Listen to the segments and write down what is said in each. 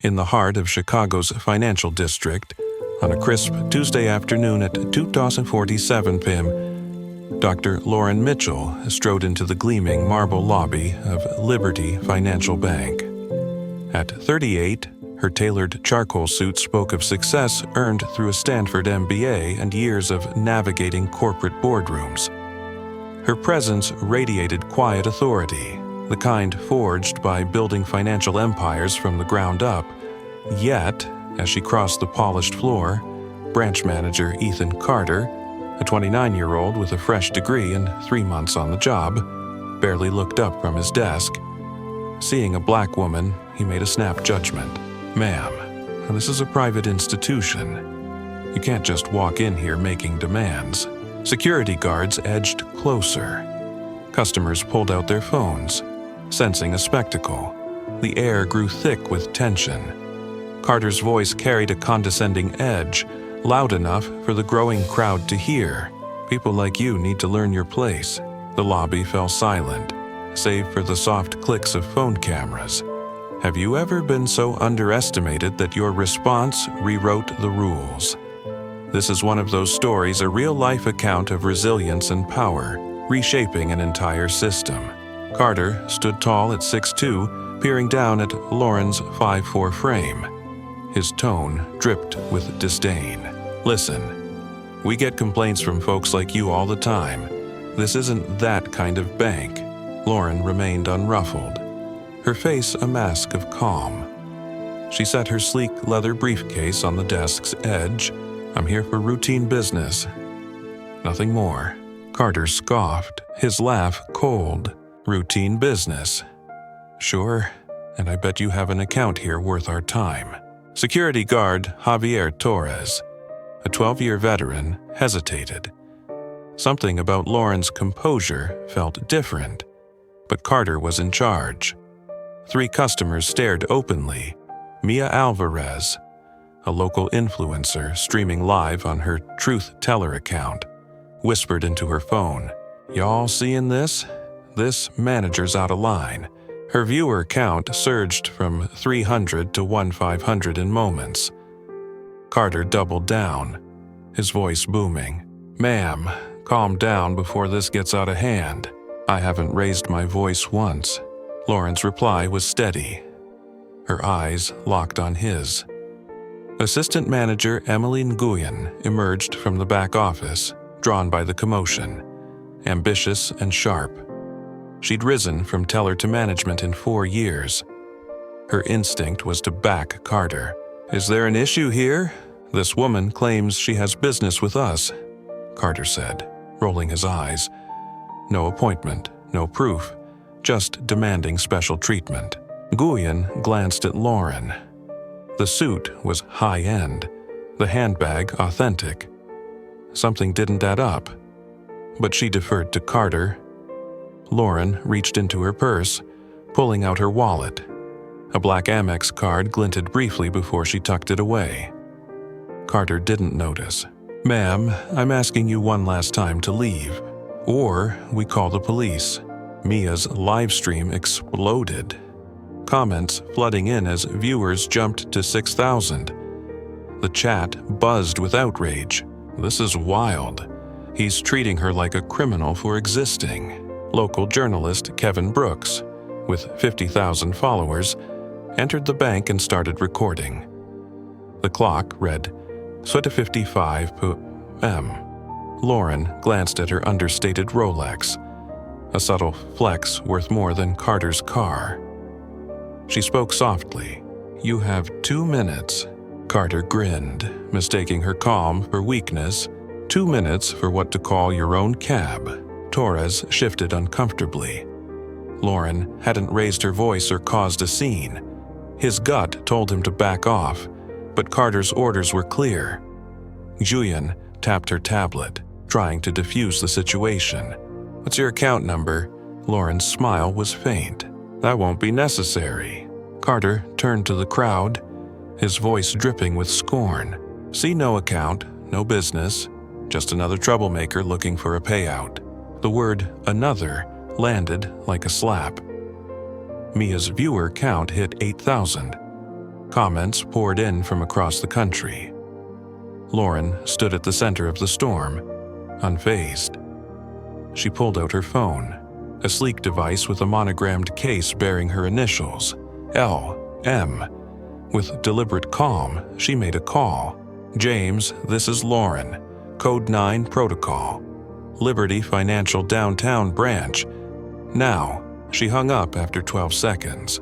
In the heart of Chicago's financial district, on a crisp Tuesday afternoon at 2:47 p.m., Dr. Lauren Mitchell strode into the gleaming marble lobby of Liberty Financial Bank. At 38, her tailored charcoal suit spoke of success earned through a Stanford MBA and years of navigating corporate boardrooms. Her presence radiated quiet authority, the kind forged by building financial empires from the ground up. Yet, as she crossed the polished floor, branch manager Ethan Carter, a 29-year-old with a fresh degree and 3 months on the job, barely looked up from his desk. Seeing a black woman, he made a snap judgment. "Ma'am, this is a private institution. You can't just walk in here making demands." Security guards edged closer. Customers pulled out their phones, sensing a spectacle. The air grew thick with tension. Carter's voice carried a condescending edge, loud enough for the growing crowd to hear. "People like you need to learn your place." The lobby fell silent, save for the soft clicks of phone cameras. Have you ever been so underestimated that your response rewrote the rules? This is one of those stories, a real-life account of resilience and power, reshaping an entire system. Carter stood tall at 6'2", peering down at Lauren's 5'4" frame. His tone dripped with disdain. "Listen, we get complaints from folks like you all the time. This isn't that kind of bank." Lauren remained unruffled, her face a mask of calm. She set her sleek leather briefcase on the desk's edge. "I'm here for routine business. Nothing more." Carter scoffed, his laugh cold. "Routine business? Sure, and I bet you have an account here worth our time." Security guard Javier Torres, a 12-year veteran, hesitated. Something about Lauren's composure felt different, but Carter was in charge. 3 customers stared openly. Mia Alvarez, a local influencer streaming live on her Truth Teller account, whispered into her phone, "Y'all seeing this? This manager's out of line." Her viewer count surged from 300 to 1,500 in moments. Carter doubled down, his voice booming. "Ma'am, calm down before this gets out of hand." "I haven't raised my voice once." Lauren's reply was steady. Her eyes locked on his. Assistant Manager Emily Nguyen emerged from the back office, drawn by the commotion, ambitious and sharp. She'd risen from teller to management in 4 years. Her instinct was to back Carter. "Is there an issue here? This woman claims she has business with us," Carter said, rolling his eyes. "No appointment, no proof, just demanding special treatment." Nguyen glanced at Lauren. The suit was high-end, the handbag authentic. Something didn't add up, but she deferred to Carter. Lauren reached into her purse, pulling out her wallet. A black Amex card glinted briefly before she tucked it away. Carter didn't notice. "Ma'am, I'm asking you one last time to leave, or we call the police." Mia's live stream exploded, comments flooding in as viewers jumped to 6,000. The chat buzzed with outrage. "This is wild. He's treating her like a criminal for existing." Local journalist Kevin Brooks, with 50,000 followers, entered the bank and started recording. The clock read 7:55 p.m. Lauren glanced at her understated Rolex, a subtle flex worth more than Carter's car. She spoke softly. "You have 2 minutes." Carter grinned, mistaking her calm for weakness. 2 minutes for what to call your own cab. Torres shifted uncomfortably. Lauren hadn't raised her voice or caused a scene. His gut told him to back off, but Carter's orders were clear. Nguyen tapped her tablet, trying to defuse the situation. "What's your account number?" Lauren's smile was faint. "That won't be necessary." Carter turned to the crowd, his voice dripping with scorn. "See no account, no business, just another troublemaker looking for a payout." The word "another" landed like a slap. Mia's viewer count hit 8,000. Comments poured in from across the country. Lauren stood at the center of the storm, unfazed. She pulled out her phone, a sleek device with a monogrammed case bearing her initials, L.M. With deliberate calm, she made a call. "James, this is Lauren. Code 9 Protocol. Liberty Financial Downtown Branch. Now." She hung up after 12 seconds.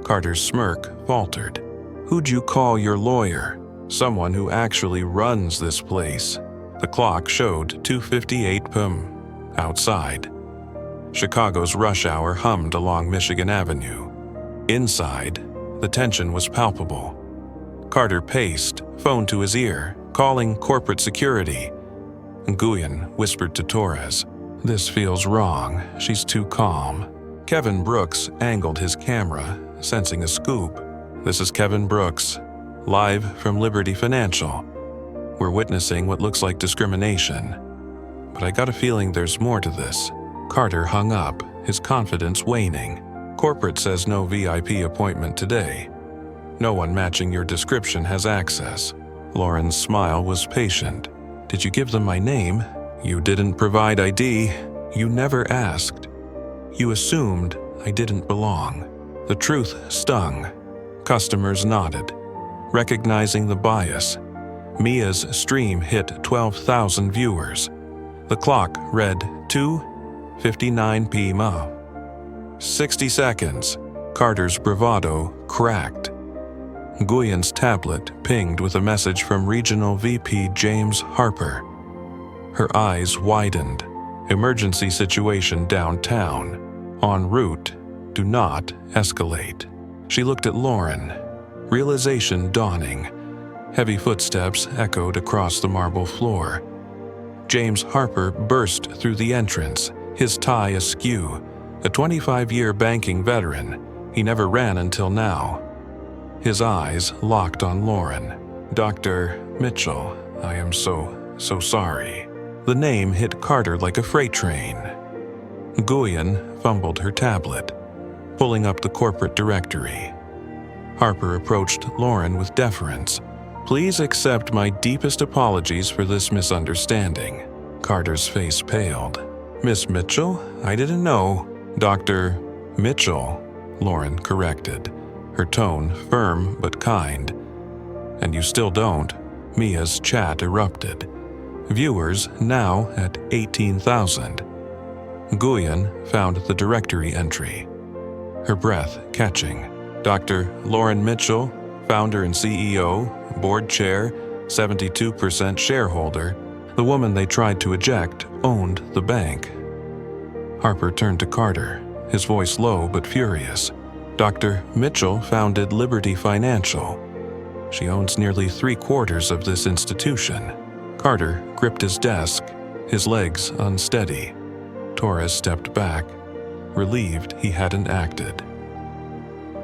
Carter's smirk faltered. "Who'd you call your lawyer? Someone who actually runs this place." The clock showed 2:58 p.m. outside. Chicago's rush hour hummed along Michigan Avenue. Inside, the tension was palpable. Carter paced, phone to his ear, calling corporate security. Nguyen whispered to Torres, "This feels wrong. She's too calm." Kevin Brooks angled his camera, sensing a scoop. "This is Kevin Brooks, live from Liberty Financial. We're witnessing what looks like discrimination. But I got a feeling there's more to this." Carter hung up, his confidence waning. "Corporate says no VIP appointment today. No one matching your description has access." Lauren's smile was patient. "Did you give them my name? You didn't provide ID. You never asked. You assumed I didn't belong." The truth stung. Customers nodded, recognizing the bias. Mia's stream hit 12,000 viewers. The clock read 2:59 p.m. 60 seconds. Carter's bravado cracked. Nguyen's tablet pinged with a message from Regional VP James Harper. Her eyes widened. "Emergency situation downtown. En route. Do not escalate." She looked at Lauren, realization dawning. Heavy footsteps echoed across the marble floor. James Harper burst through the entrance, his tie askew. A 25-year banking veteran, he never ran until now. His eyes locked on Lauren. "Dr. Mitchell, I am so sorry." The name hit Carter like a freight train. Nguyen fumbled her tablet, pulling up the corporate directory. Harper approached Lauren with deference. "Please accept my deepest apologies for this misunderstanding." Carter's face paled. "Miss Mitchell? I didn't know." "Dr. Mitchell," Lauren corrected, her tone firm but kind. "And you still don't." Mia's chat erupted. Viewers now at 18,000. Nguyen found the directory entry, her breath catching. "Dr. Lauren Mitchell, founder and CEO, board chair, 72% shareholder. The woman they tried to eject owned the bank." Harper turned to Carter, his voice low but furious. "Dr. Mitchell founded Liberty Financial. She owns nearly 3/4 of this institution." Carter gripped his desk, his legs unsteady. Torres stepped back, relieved he hadn't acted.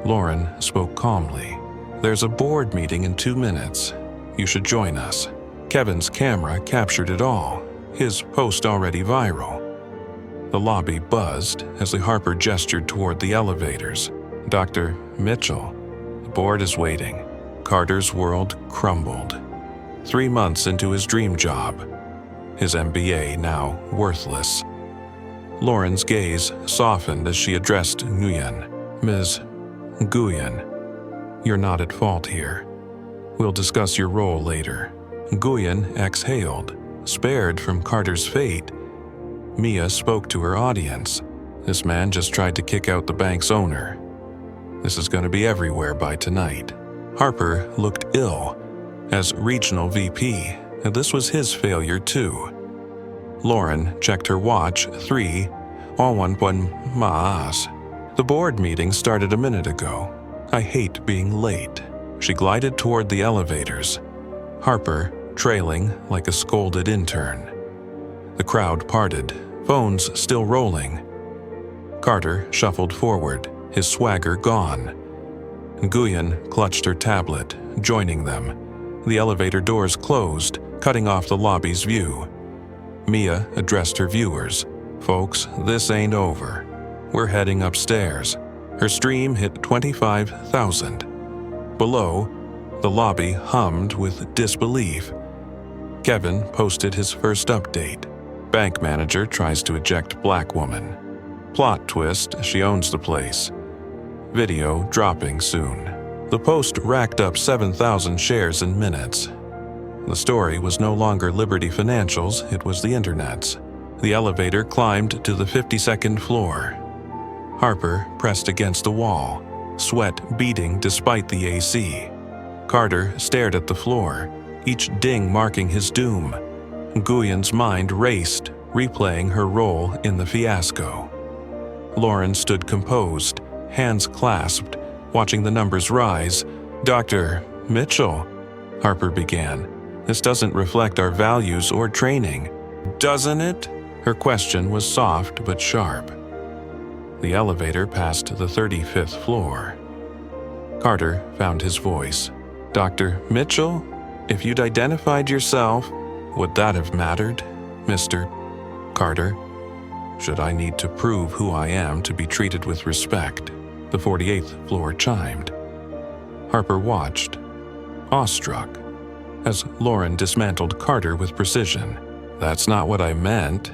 Lauren spoke calmly. "There's a board meeting in 2 minutes. You should join us." Kevin's camera captured it all, his post already viral. The lobby buzzed as Harper gestured toward the elevators. "Dr. Mitchell, the board is waiting." Carter's world crumbled. 3 months into his dream job, his MBA now worthless. Lauren's gaze softened as she addressed Nguyen. "Ms. Nguyen, you're not at fault here. We'll discuss your role later." Nguyen exhaled, spared from Carter's fate. Mia spoke to her audience. "This man just tried to kick out the bank's owner. This is going to be everywhere by tonight." Harper looked ill. As regional VP, and this was his failure too. Lauren checked her watch. 3:01 Maas. "The board meeting started a minute ago. I hate being late." She glided toward the elevators, Harper trailing like a scolded intern. The crowd parted, phones still rolling. Carter shuffled forward, his swagger gone. Nguyen clutched her tablet, joining them. The elevator doors closed, cutting off the lobby's view. Mia addressed her viewers. "Folks, this ain't over. We're heading upstairs." Her stream hit 25,000. Below, the lobby hummed with disbelief. Kevin posted his first update. Bank manager tries to eject black woman. Plot twist, she owns the place. Video dropping soon. The post racked up 7,000 shares in minutes. The story was no longer Liberty Financial's, it was the internet's. The elevator climbed to the 52nd floor. Harper pressed against the wall, sweat beading despite the AC. Carter stared at the floor, each ding marking his doom. Nguyen's mind raced, replaying her role in the fiasco. Lauren stood composed, hands clasped, watching the numbers rise. "Dr. Mitchell," Harper began, "this doesn't reflect our values or training." "Doesn't it?" Her question was soft but sharp. The elevator passed the 35th floor. Carter found his voice. "Dr. Mitchell, if you'd identified yourself, would that have mattered, Mr. Carter? Should I need to prove who I am to be treated with respect?" The 48th floor chimed. Harper watched, awestruck, as Lauren dismantled Carter with precision. "That's not what I meant,"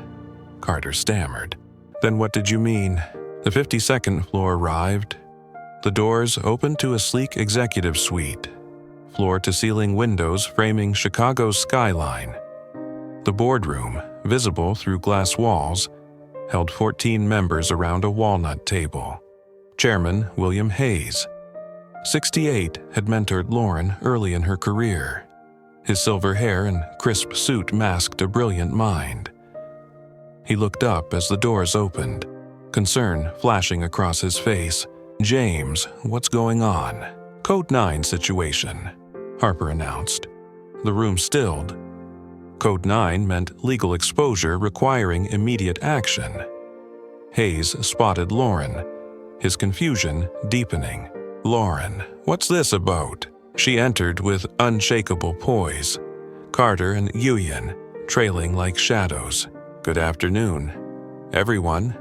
Carter stammered. "Then what did you mean?" The 52nd floor arrived. The doors opened to a sleek executive suite, floor-to-ceiling windows framing Chicago's skyline. The boardroom, visible through glass walls, held 14 members around a walnut table. Chairman William Hayes, 68, had mentored Lauren early in her career. His silver hair and crisp suit masked a brilliant mind. He looked up as the doors opened, concern flashing across his face. "James, what's going on?" "Code 9 situation," Harper announced. The room stilled. Code 9 meant legal exposure requiring immediate action. Hayes spotted Lauren, his confusion deepening. "Lauren, what's this about?" She entered with unshakable poise. Carter and Nguyen trailing like shadows. "Good afternoon, everyone.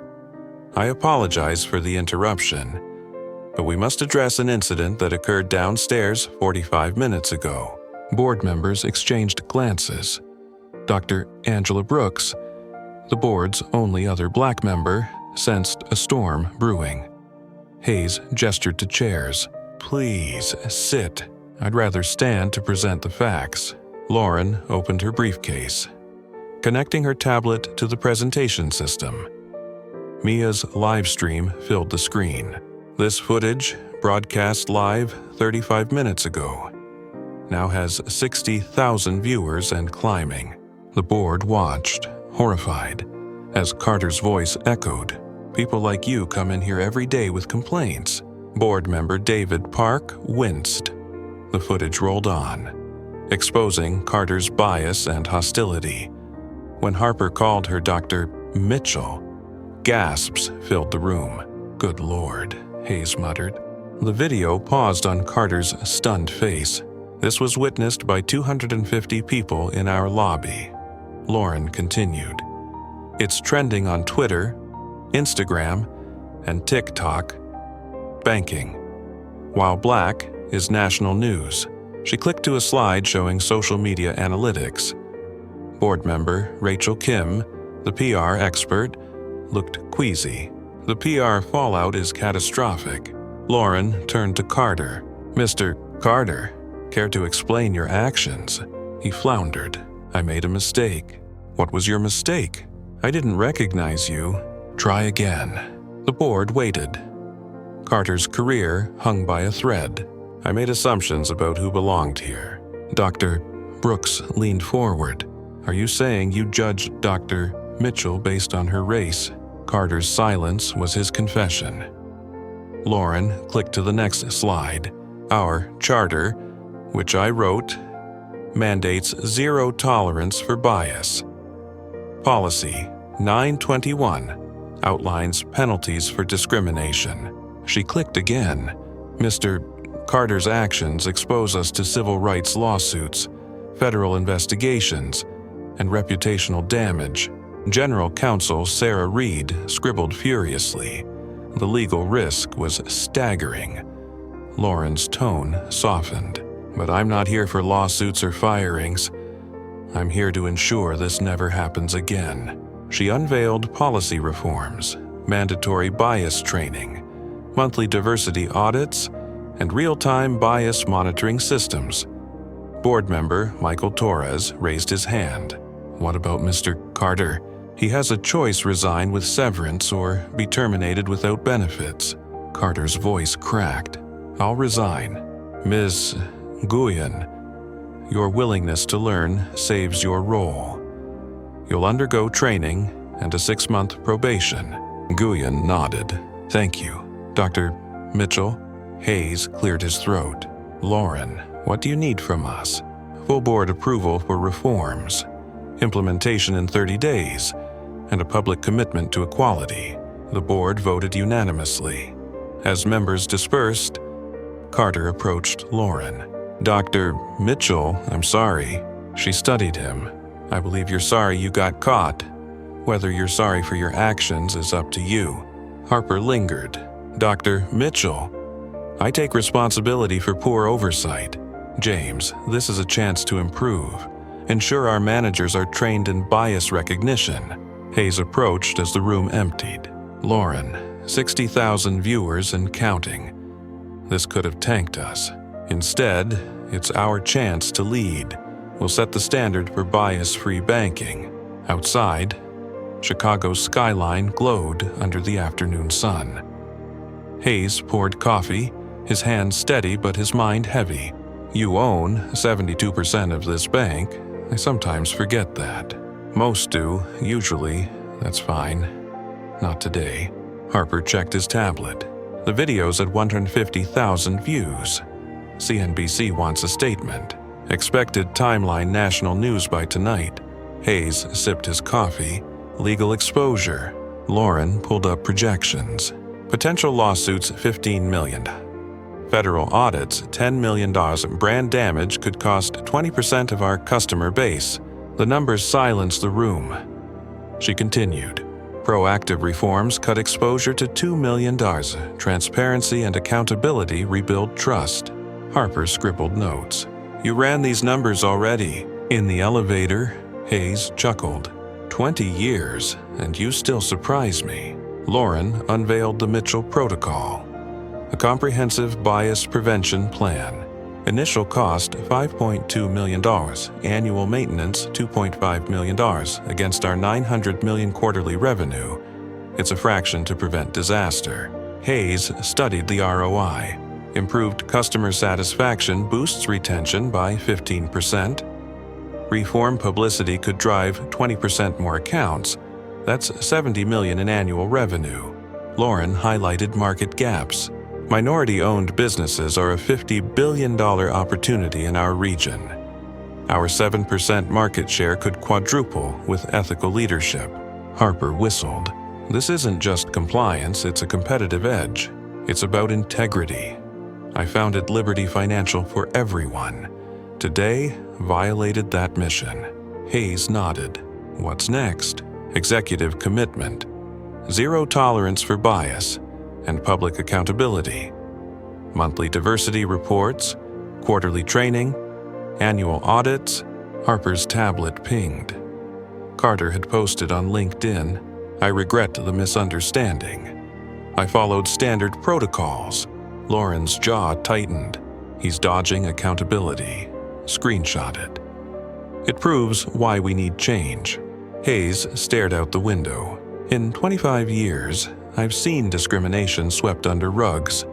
I apologize for the interruption, but we must address an incident that occurred downstairs 45 minutes ago." Board members exchanged glances. Dr. Angela Brooks, the board's only other black member, sensed a storm brewing. Hayes gestured to chairs. "Please, sit. I'd rather stand to present the facts." Lauren opened her briefcase, connecting her tablet to the presentation system. Mia's live stream filled the screen. This footage, broadcast live 35 minutes ago, now has 60,000 viewers and climbing. The board watched, horrified, as Carter's voice echoed. "People like you come in here every day with complaints." Board member David Park winced. The footage rolled on, exposing Carter's bias and hostility. When Harper called her Dr. Mitchell, gasps filled the room. "Good Lord," Hayes muttered. The video paused on Carter's stunned face. "This was witnessed by 250 people in our lobby." Lauren continued. "It's trending on Twitter, Instagram, and TikTok. Banking, while black, is national news." She clicked to a slide showing social media analytics. Board member Rachel Kim, the PR expert, looked queasy. "The PR fallout is catastrophic." Lauren turned to Carter. "Mr. Carter, care to explain your actions?" He floundered. "I made a mistake." "What was your mistake?" "I didn't recognize you." "Try again." The board waited. Carter's career hung by a thread. "I made assumptions about who belonged here." Dr. Brooks leaned forward. "Are you saying you judged Dr. Mitchell based on her race?" Carter's silence was his confession. Lauren clicked to the next slide. "Our charter, which I wrote, mandates zero tolerance for bias. Policy 921 outlines penalties for discrimination." She clicked again. "Mr. Carter's actions expose us to civil rights lawsuits, federal investigations, and reputational damage." General Counsel Sarah Reed scribbled furiously. The legal risk was staggering. Lauren's tone softened. "But I'm not here for lawsuits or firings. I'm here to ensure this never happens again." She unveiled policy reforms, mandatory bias training, monthly diversity audits, and real-time bias monitoring systems. Board member Michael Torres raised his hand. "What about Mr. Carter? He has a choice: resign with severance or be terminated without benefits." Carter's voice cracked. "I'll resign. Ms. Nguyen, your willingness to learn saves your role. You'll undergo training and a 6-month probation." Nguyen nodded. "Thank you, Dr. Mitchell." Hayes cleared his throat. "Lauren, what do you need from us?" "Full board approval for reforms, implementation in 30 days, and a public commitment to equality." The board voted unanimously. As members dispersed, Carter approached Lauren. "Dr. Mitchell, I'm sorry." She studied him. "I believe you're sorry you got caught. Whether you're sorry for your actions is up to you." Harper lingered. "Dr. Mitchell, I take responsibility for poor oversight. James, this is a chance to improve. Ensure our managers are trained in bias recognition." Hayes approached as the room emptied. "Lauren, 60,000 viewers and counting. This could have tanked us. Instead, it's our chance to lead. We'll set the standard for bias-free banking." Outside, Chicago's skyline glowed under the afternoon sun. Hayes poured coffee, his hand steady but his mind heavy. "You own 72% of this bank. I sometimes forget that." "Most do, usually. That's fine. Not today." Harper checked his tablet. The video's at 150,000 views. CNBC wants a statement. Expected timeline national news by tonight. Hayes sipped his coffee. Legal exposure. Lauren pulled up projections. Potential lawsuits, $15 million. Federal audits, $10 million. Brand damage could cost 20% of our customer base. The numbers silenced the room. She continued. Proactive reforms cut exposure to $2 million. Transparency and accountability rebuild trust. Harper scribbled notes. "You ran these numbers already." In the elevator, Hayes chuckled. 20 years, and you still surprise me." Lauren unveiled the Mitchell Protocol, a comprehensive bias prevention plan. Initial cost, $5.2 million. Annual maintenance, $2.5 million against our $900 million quarterly revenue. It's a fraction to prevent disaster. Hayes studied the ROI. Improved customer satisfaction boosts retention by 15%. Reform publicity could drive 20% more accounts. That's $70 million in annual revenue. Lauren highlighted market gaps. Minority-owned businesses are a $50 billion opportunity in our region. Our 7% market share could quadruple with ethical leadership. Harper whistled. "This isn't just compliance, it's a competitive edge. It's about integrity. I founded Liberty Financial for everyone. Today, violated that mission." Hayes nodded. "What's next?" "Executive commitment. Zero tolerance for bias and public accountability. Monthly diversity reports, quarterly training, annual audits." Harper's tablet pinged. Carter had posted on LinkedIn, "I regret the misunderstanding. I followed standard protocols." Lauren's jaw tightened. "He's dodging accountability." Screenshot it. "It proves why we need change." Hayes stared out the window. "In 25 years, I've seen discrimination swept under rugs.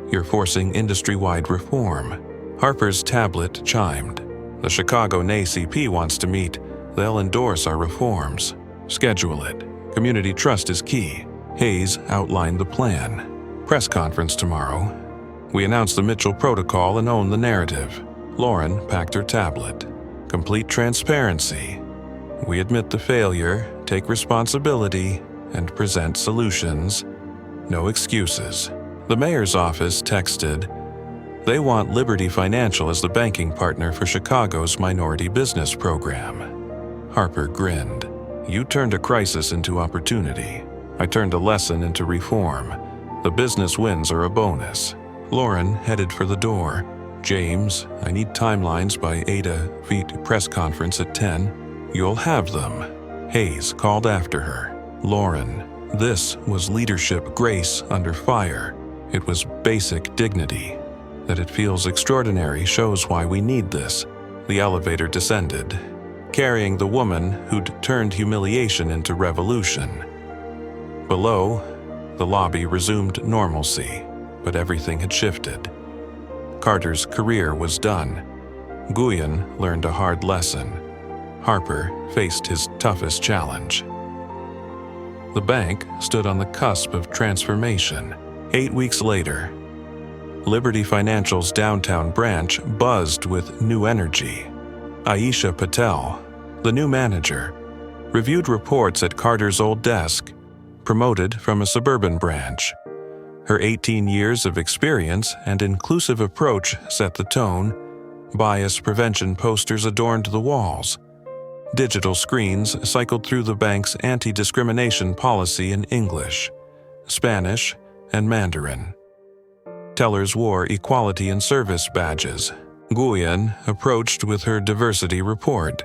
You're forcing industry-wide reform." Harper's tablet chimed. "The Chicago NAACP wants to meet. They'll endorse our reforms. Schedule it. Community trust is key." Hayes outlined the plan. "Press conference tomorrow. We announce the Mitchell Protocol and own the narrative." Lauren packed her tablet. "Complete transparency. We admit the failure, take responsibility, and present solutions. No excuses." The mayor's office texted, "They want Liberty Financial as the banking partner for Chicago's minority business program." Harper grinned. "You turned a crisis into opportunity. I turned a lesson into reform. The business wins are a bonus." Lauren headed for the door. James, I need timelines by Ada Feet press conference at 10. You'll have them. Hayes called after her. Lauren, this was leadership grace under fire. It was basic dignity. That it feels extraordinary shows why we need this. The elevator descended, carrying the woman who'd turned humiliation into revolution. Below, the lobby resumed normalcy, but everything had shifted. Carter's career was done. Nguyen learned a hard lesson. Harper faced his toughest challenge. The bank stood on the cusp of transformation. 8 weeks later, Liberty Financial's downtown branch buzzed with new energy. Aisha Patel, the new manager, reviewed reports at Carter's old desk, promoted from a suburban branch. Her 18 years of experience and inclusive approach set the tone. Bias prevention posters adorned the walls. Digital screens cycled through the bank's anti-discrimination policy in English, Spanish, and Mandarin. Tellers wore equality in service badges. Nguyen approached with her diversity report.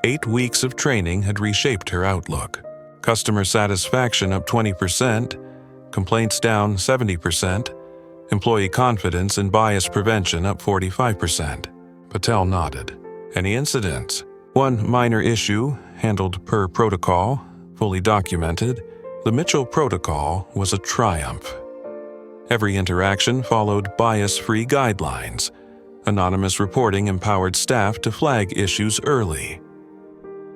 8 weeks of training had reshaped her outlook. Customer satisfaction up 20%, complaints down 70%, employee confidence in bias prevention up 45%. Patel nodded. Any incidents? One minor issue, handled per protocol, fully documented. The Mitchell Protocol was a triumph. Every interaction followed bias-free guidelines. Anonymous reporting empowered staff to flag issues early.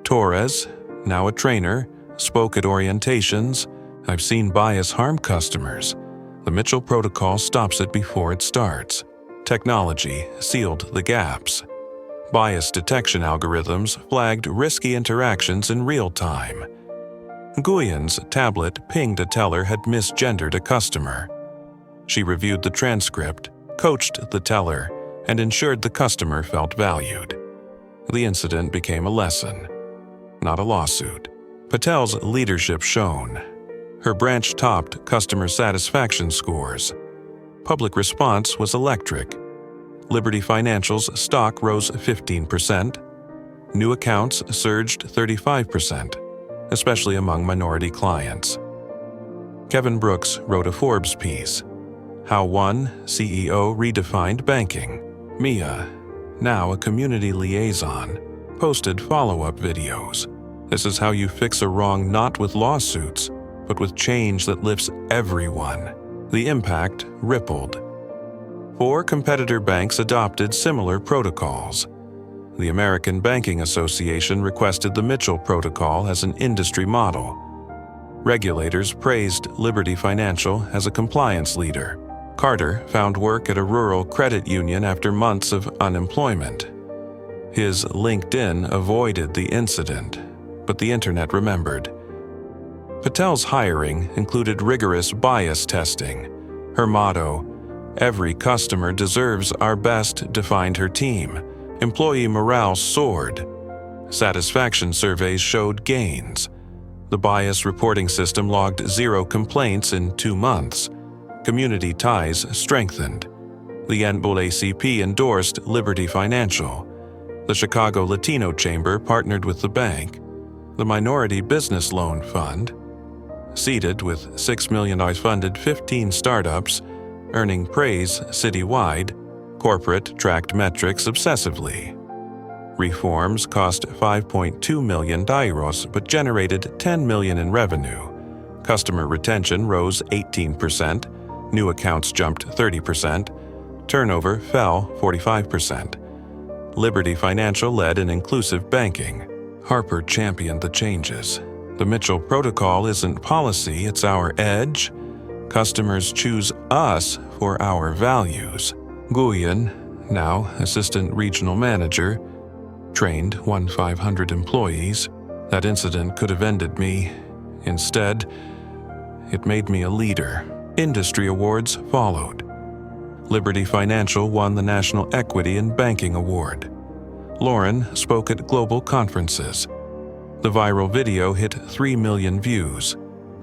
Torres, now a trainer, spoke at orientations. I've seen bias harm customers. The Mitchell Protocol stops it before it starts. Technology sealed the gaps. Bias detection algorithms flagged risky interactions in real time. Nguyen's tablet pinged a teller had misgendered a customer. She reviewed the transcript, coached the teller, and ensured the customer felt valued. The incident became a lesson, not a lawsuit. Patel's leadership shone. Her branch topped customer satisfaction scores. Public response was electric. Liberty Financial's stock rose 15%. New accounts surged 35%, especially among minority clients. Kevin Brooks wrote a Forbes piece, How One CEO Redefined Banking. Mia, now a community liaison, posted follow-up videos. This is how you fix a wrong not with lawsuits, but with change that lifts everyone. The impact rippled. 4 competitor banks adopted similar protocols. The American Banking Association requested the Mitchell Protocol as an industry model. Regulators praised Liberty Financial as a compliance leader. Carter found work at a rural credit union after months of unemployment. His LinkedIn avoided the incident, but the internet remembered. Patel's hiring included rigorous bias testing. Her motto, "Every customer deserves our best," defined her team. Employee morale soared. Satisfaction surveys showed gains. The bias reporting system logged 0 complaints in 2 months. Community ties strengthened. The NAACP endorsed Liberty Financial. The Chicago Latino Chamber partnered with the bank. The Minority Business Loan Fund, seeded with $6 million, funded 15 startups, earning praise citywide. Corporate tracked metrics obsessively. Reforms cost 5.2 million dairos but generated 10 million in revenue. Customer retention rose 18%, new accounts jumped 30%, turnover fell 45%. Liberty Financial led in inclusive banking. Harper championed the changes. The Mitchell Protocol isn't policy, it's our edge. Customers choose us for our values. Nguyen, now assistant regional manager, trained 500 employees. That incident could have ended me. Instead, it made me a leader. Industry awards followed. Liberty Financial won the National Equity in Banking Award. Lauren spoke at global conferences. The viral video hit 3 million views,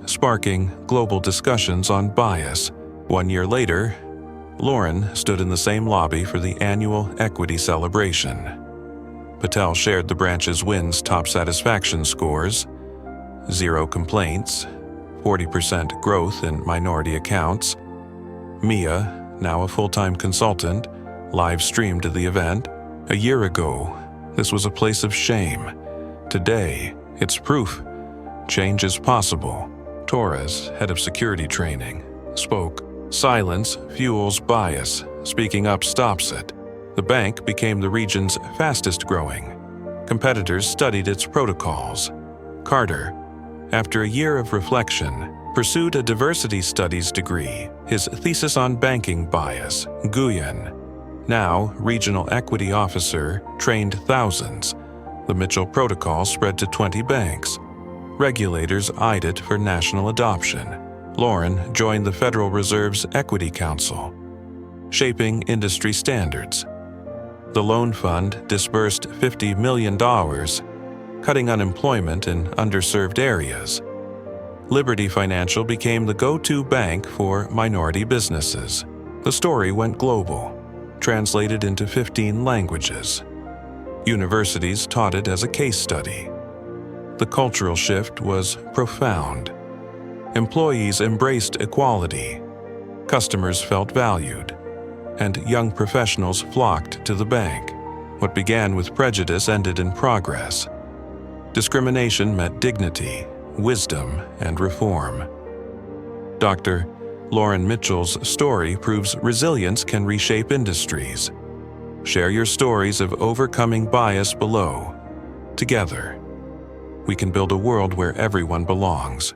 sparking global discussions on bias. 1 year later, Lauren stood in the same lobby for the annual equity celebration. Patel shared the branch's win's top satisfaction scores: 0 complaints, 40% growth in minority accounts. Mia, now a full-time consultant, live-streamed the event. A year ago, this was a place of shame. Today, it's proof change is possible. Torres, head of security training, spoke. Silence fuels bias. Speaking up stops it. The bank became the region's fastest-growing. Competitors studied its protocols. Carter, after a year of reflection, pursued a diversity studies degree, his thesis on banking bias. Nguyen, now regional equity officer, trained thousands. The Mitchell Protocol spread to 20 banks. Regulators eyed it for national adoption. Lauren joined the Federal Reserve's Equity Council, shaping industry standards. The loan fund disbursed $50 million, cutting unemployment in underserved areas. Liberty Financial became the go-to bank for minority businesses. The story went global, translated into 15 languages. Universities taught it as a case study. The cultural shift was profound. Employees embraced equality. Customers felt valued. And young professionals flocked to the bank. What began with prejudice ended in progress. Discrimination met dignity, wisdom, and reform. Dr. Lauren Mitchell's story proves resilience can reshape industries. Share your stories of overcoming bias below. Together, we can build a world where everyone belongs.